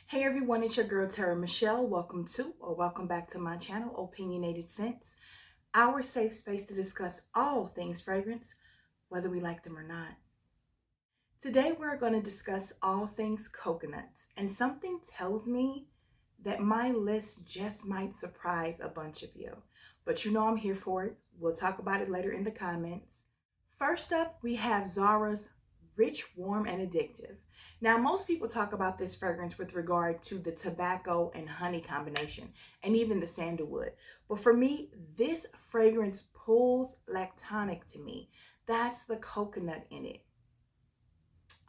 Hey everyone, it's your girl Tara Michelle. Welcome back to my channel, Opinionated Scents, our safe space to discuss all things fragrance, whether we like them or not. Today we're going to discuss all things coconuts, and something tells me that my list just might surprise a bunch of you. But you know I'm here for it. We'll talk about it later in the comments. First up, we have Zara's Rich, Warm, and Addictive. Now, most people talk about this fragrance with regard to the tobacco and honey combination, and even the sandalwood. But for me, this fragrance pulls lactonic to me. That's the coconut in it.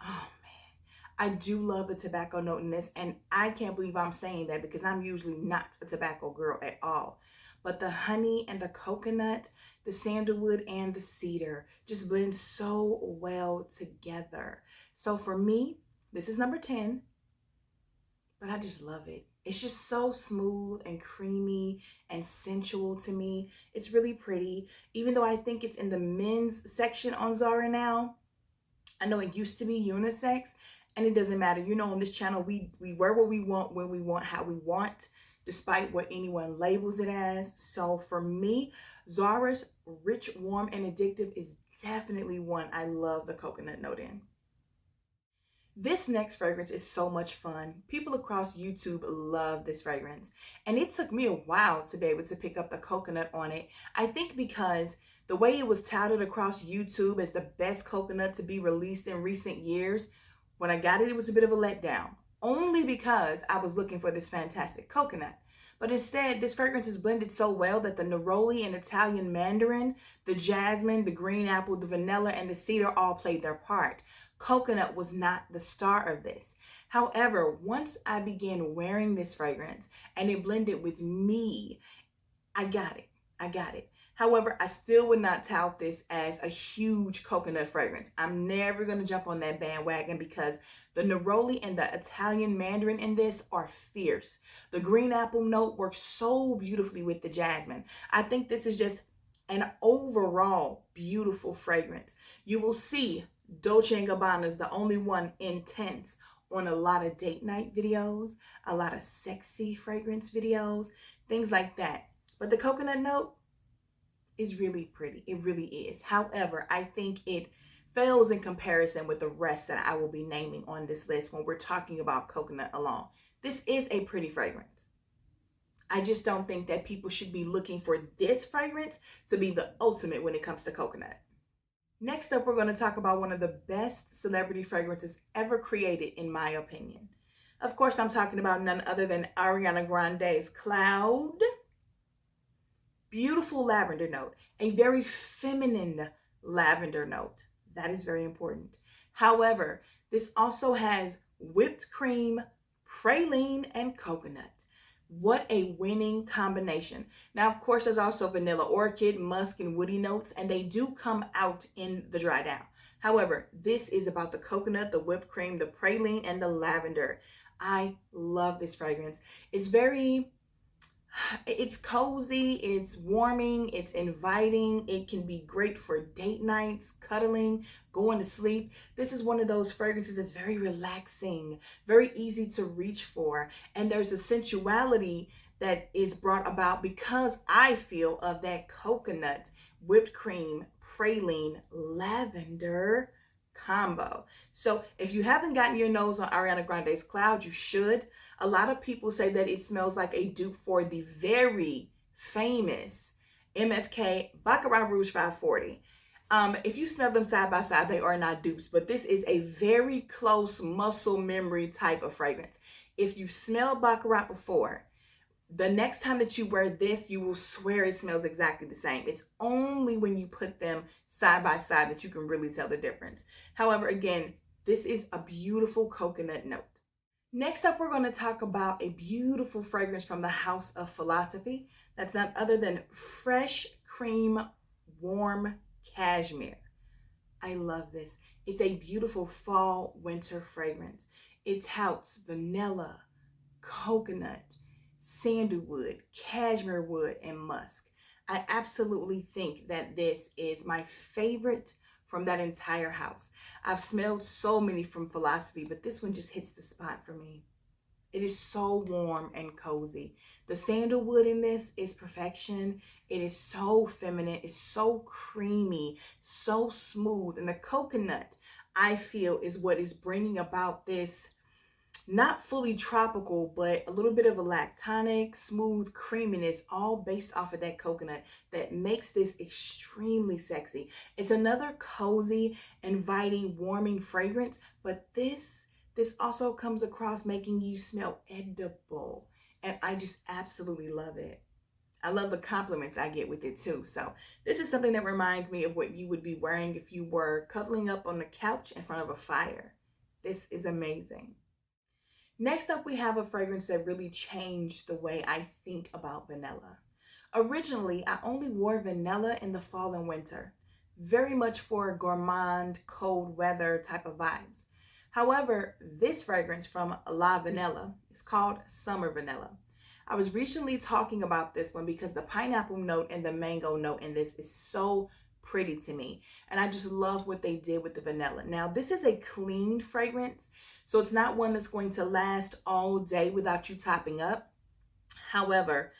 Oh man, I do love the tobacco note in this, and I can't believe I'm saying that because I'm usually not a tobacco girl at all. But the honey and the coconut, the sandalwood and the cedar just blend so well together. So for me, this is number 10, but I just love it. It's just so smooth and creamy and sensual to me. It's really pretty. Even though I think it's in the men's section on Zara now, I know it used to be unisex, and it doesn't matter. You know, on this channel, we wear what we want, when we want, how we want, despite what anyone labels it as. So for me, Zara's Rich, Warm, and Addictive is definitely one I love the coconut note in. This next fragrance is so much fun. People across YouTube love this fragrance, and it took me a while to be able to pick up the coconut on it. I think because the way it was touted across YouTube as the best coconut to be released in recent years, when I got it, it was a bit of a letdown, only because I was looking for this fantastic coconut. But instead, this fragrance is blended so well that the neroli and Italian mandarin, the jasmine, the green apple, the vanilla, and the cedar all played their part. Coconut was not the star of this. However, once I began wearing this fragrance and it blended with me, I got it. I got it. However, I still would not tout this as a huge coconut fragrance. I'm never going to jump on that bandwagon because the neroli and the Italian mandarin in this are fierce. The green apple note works so beautifully with the jasmine. I think this is just an overall beautiful fragrance. You will see Dolce Gabbana is the only one intense on a lot of date night videos, a lot of sexy fragrance videos, things like that. But the coconut note is really pretty. It really is. However, I think it fails in comparison with the rest that I will be naming on this list when we're talking about coconut alone. This is a pretty fragrance. I just don't think that people should be looking for this fragrance to be the ultimate when it comes to coconut. Next up, we're going to talk about one of the best celebrity fragrances ever created, in my opinion. Of course, I'm talking about none other than Ariana Grande's Cloud. Beautiful lavender note, a very feminine lavender note. That is very important. However, this also has whipped cream, praline, and coconut. What a winning combination. Now, of course, there's also vanilla orchid, musk, and woody notes, and they do come out in the dry down. However, this is about the coconut, the whipped cream, the praline, and the lavender. I love this fragrance. It's cozy, it's warming, it's inviting. It can be great for date nights, cuddling, going to sleep. This is one of those fragrances that's very relaxing, very easy to reach for. And there's a sensuality that is brought about because I feel of that coconut, whipped cream, praline, lavender combo. So if you haven't gotten your nose on Ariana Grande's Cloud, you should. A lot of people say that it smells like a dupe for the very famous MFK Baccarat Rouge 540. If you smell them side by side, they are not dupes, but this is a very close muscle memory type of fragrance. If you've smelled Baccarat before, the next time that you wear this, you will swear it smells exactly the same. It's only when you put them side by side that you can really tell the difference. However, again, this is a beautiful coconut note. Next up, we're going to talk about a beautiful fragrance from the House of Philosophy. That's none other than Fresh Cream Warm Cashmere. I love this. It's a beautiful fall winter fragrance. It touts vanilla, coconut, sandalwood, cashmere wood, and musk. I absolutely think that this is my favorite from that entire house. I've smelled so many from Philosophy, but this one just hits the spot for me. It is so warm and cozy. The sandalwood in this is perfection. It is so feminine. It's so creamy, so smooth. And the coconut, I feel, is what is bringing about this not fully tropical, but a little bit of a lactonic, smooth creaminess, all based off of that coconut that makes this extremely sexy. It's another cozy, inviting, warming fragrance, but this also comes across making you smell edible. And I just absolutely love it. I love the compliments I get with it too. So this is something that reminds me of what you would be wearing if you were cuddling up on the couch in front of a fire. This is amazing. Next up, we have a fragrance that really changed the way I think about vanilla. Originally, I only wore vanilla in the fall and winter, very much for gourmand, cold weather type of vibes. However, this fragrance from La Vanilla is called Summer Vanilla. I was recently talking about this one because the pineapple note and the mango note in this is so pretty to me. And I just love what they did with the vanilla. Now, this is a clean fragrance, so it's not one that's going to last all day without you topping up. However,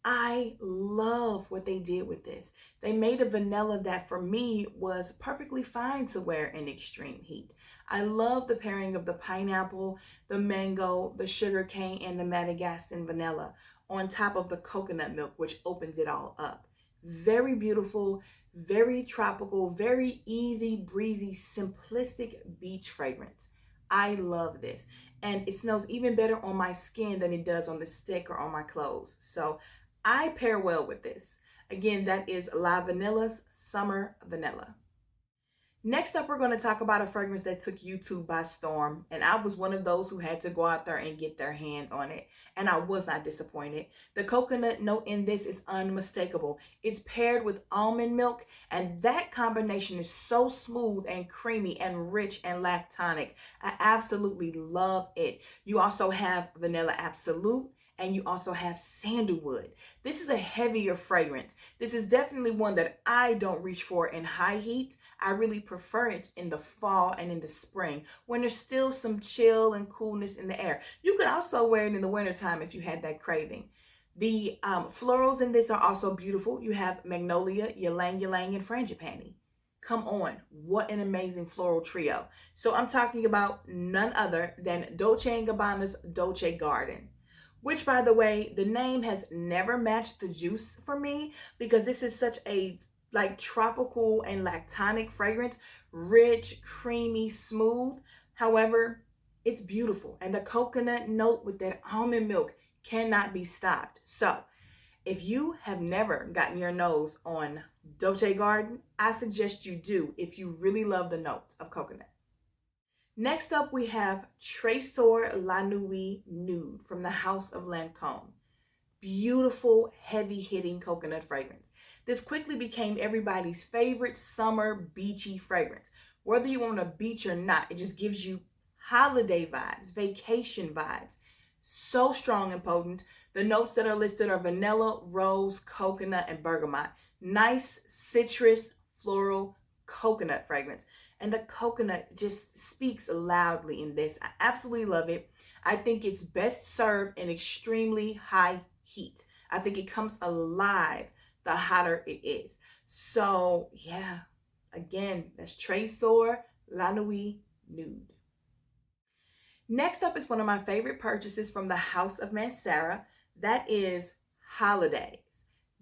I love what they did with this. They made a vanilla that for me was perfectly fine to wear in extreme heat. I love the pairing of the pineapple, the mango, the sugar cane, and the Madagascar vanilla on top of the coconut milk, which opens it all up. Very beautiful, very tropical, very easy, breezy, simplistic beach fragrance. I love this. And it smells even better on my skin than it does on the stick or on my clothes. So I pair well with this. Again, that is La Vanilla's Summer Vanilla. Next up, we're going to talk about a fragrance that took YouTube by storm. And I was one of those who had to go out there and get their hands on it. And I was not disappointed. The coconut note in this is unmistakable. It's paired with almond milk. And that combination is so smooth and creamy and rich and lactonic. I absolutely love it. You also have Vanilla Absolute. And you also have sandalwood. This is a heavier fragrance. This is definitely one that I don't reach for in high heat. I really prefer it in the fall and in the spring when there's still some chill and coolness in the air. You could also wear it in the wintertime if you had that craving. The florals in this are also beautiful. You have magnolia, ylang ylang, and frangipani. Come on, what an amazing floral trio. So I'm talking about none other than Dolce & Gabbana's Dolce Garden. Which, by the way, the name has never matched the juice for me because this is such a like tropical and lactonic fragrance, rich, creamy, smooth. However, it's beautiful. And the coconut note with that almond milk cannot be stopped. So if you have never gotten your nose on Dolce Garden, I suggest you do if you really love the notes of coconut. Next up, we have Tresor La Nuit Nude from the House of Lancôme. Beautiful, heavy-hitting coconut fragrance. This quickly became everybody's favorite summer beachy fragrance. Whether you want a beach or not, it just gives you holiday vibes, vacation vibes. So strong and potent. The notes that are listed are vanilla, rose, coconut, and bergamot. Nice citrus, floral, coconut fragrance. And the coconut just speaks loudly in this. I absolutely love it. I think it's best served in extremely high heat. I think it comes alive the hotter it is. So yeah, again, that's Tresor La Nuit Nude. Next up is one of my favorite purchases from the House of Mancera. That is Holidays.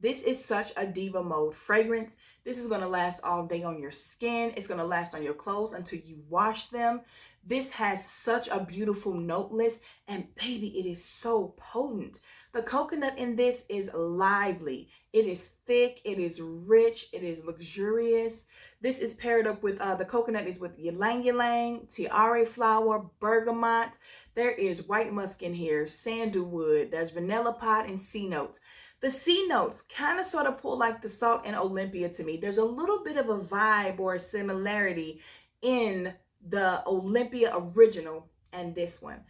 This is such a diva mode fragrance. This is going to last all day on your skin. It's going to last on your clothes until you wash them. This has such a beautiful note list, and baby, it is so potent. The coconut in this is lively. It is thick. It is rich. It is luxurious. This is paired up with, the coconut is with ylang ylang, tiare flower, bergamot. There is white musk in here, sandalwood. There's vanilla pot and sea notes. The sea notes kind of sort of pull like the salt in Olympia to me. There's a little bit of a vibe or a similarity in the Olympia original and this one.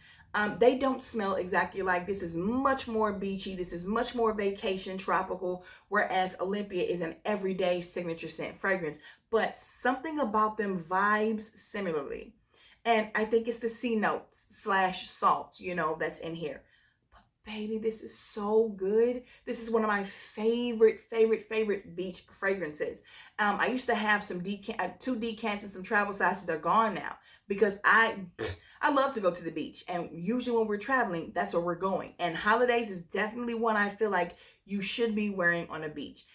They don't smell exactly like this. Is much more beachy. This is much more vacation tropical, whereas Olympia is an everyday signature scent fragrance. But something about them vibes similarly. And I think it's the C notes slash salt, that's in here. But baby, this is so good. This is one of my favorite beach fragrances. I used to have some two decants and some travel sizes. They're gone now because I love to go to the beach. And usually when we're traveling, that's where we're going. And Holidays is definitely one I feel like you should be wearing on a beach.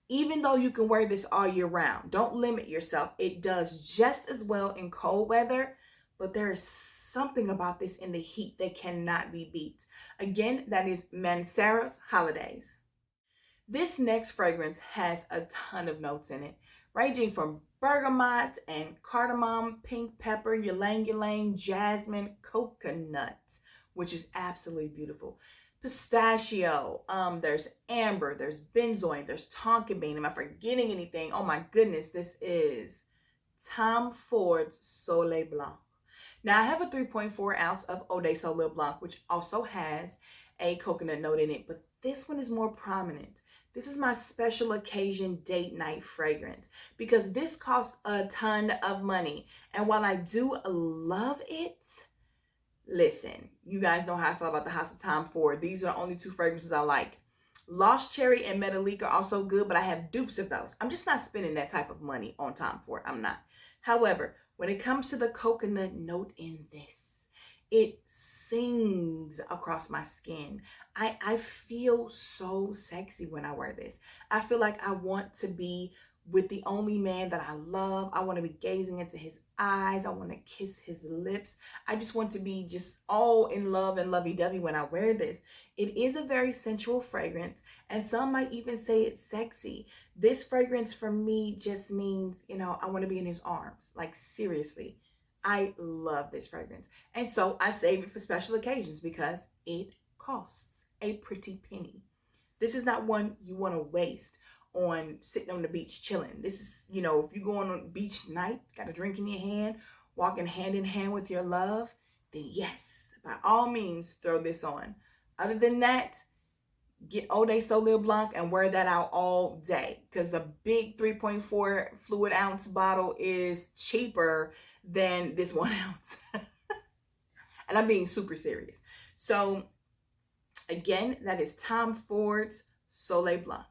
Even though you can wear this all year round, don't limit yourself. It does just as well in cold weather, but there is something about this in the heat that cannot be beat. Again, that is Mancera Holidays. This next fragrance has a ton of notes in it, ranging from bergamot and cardamom, pink pepper, ylang ylang, jasmine, coconut, which is absolutely beautiful. Pistachio, there's amber, there's benzoin, there's tonka bean. Am I forgetting anything? Oh my goodness, this is Tom Ford's Soleil Blanc. Now I have a 3.4 ounce of Eau de Soleil Blanc, which also has a coconut note in it, but this one is more prominent. This is my special occasion date night fragrance because this costs a ton of money. And while I do love it, listen, you guys know how I feel about the House of Tom Ford. These are the only two fragrances I like. Lost Cherry and Metalique are also good, but I have dupes of those. I'm just not spending that type of money on Tom Ford. I'm not. However, when it comes to the coconut note in this, it sings across my skin. I feel so sexy when I wear this. I feel like I want to be with the only man that I love. I want to be gazing into his eyes. I want to kiss his lips. I just want to be just all in love and lovey-dovey when I wear this. It is a very sensual fragrance, and some might even say it's sexy. This fragrance for me just means, I want to be in his arms. Like, seriously, I love this fragrance. And so I save it for special occasions because it costs a pretty penny. This is not one you want to waste on sitting on the beach chilling. This is, if you're going on beach night, got a drink in your hand, walking hand in hand with your love, then yes, by all means, throw this on. Other than that, get Eau de Soleil Blanc and wear that out all day because the big 3.4 fluid ounce bottle is cheaper than this 1 ounce. And I'm being super serious. So again, that is Tom Ford's Soleil Blanc.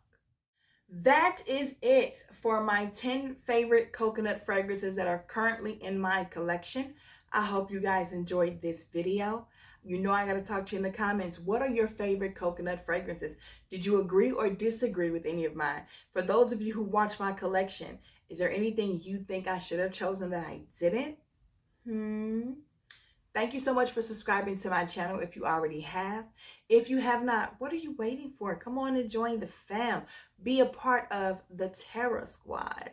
That is it for my 10 favorite coconut fragrances that are currently in my collection. I hope you guys enjoyed this video. You know I got to talk to you in the comments. What are your favorite coconut fragrances? Did you agree or disagree with any of mine? For those of you who watch my collection, is there anything you think I should have chosen that I didn't? Thank you so much for subscribing to my channel if you already have. If you have not, what are you waiting for? Come on and join the fam. Be a part of the Terror Squad.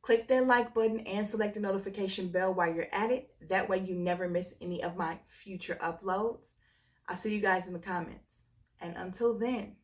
Click that like button and select the notification bell while you're at it. That way you never miss any of my future uploads. I'll see you guys in the comments. And until then,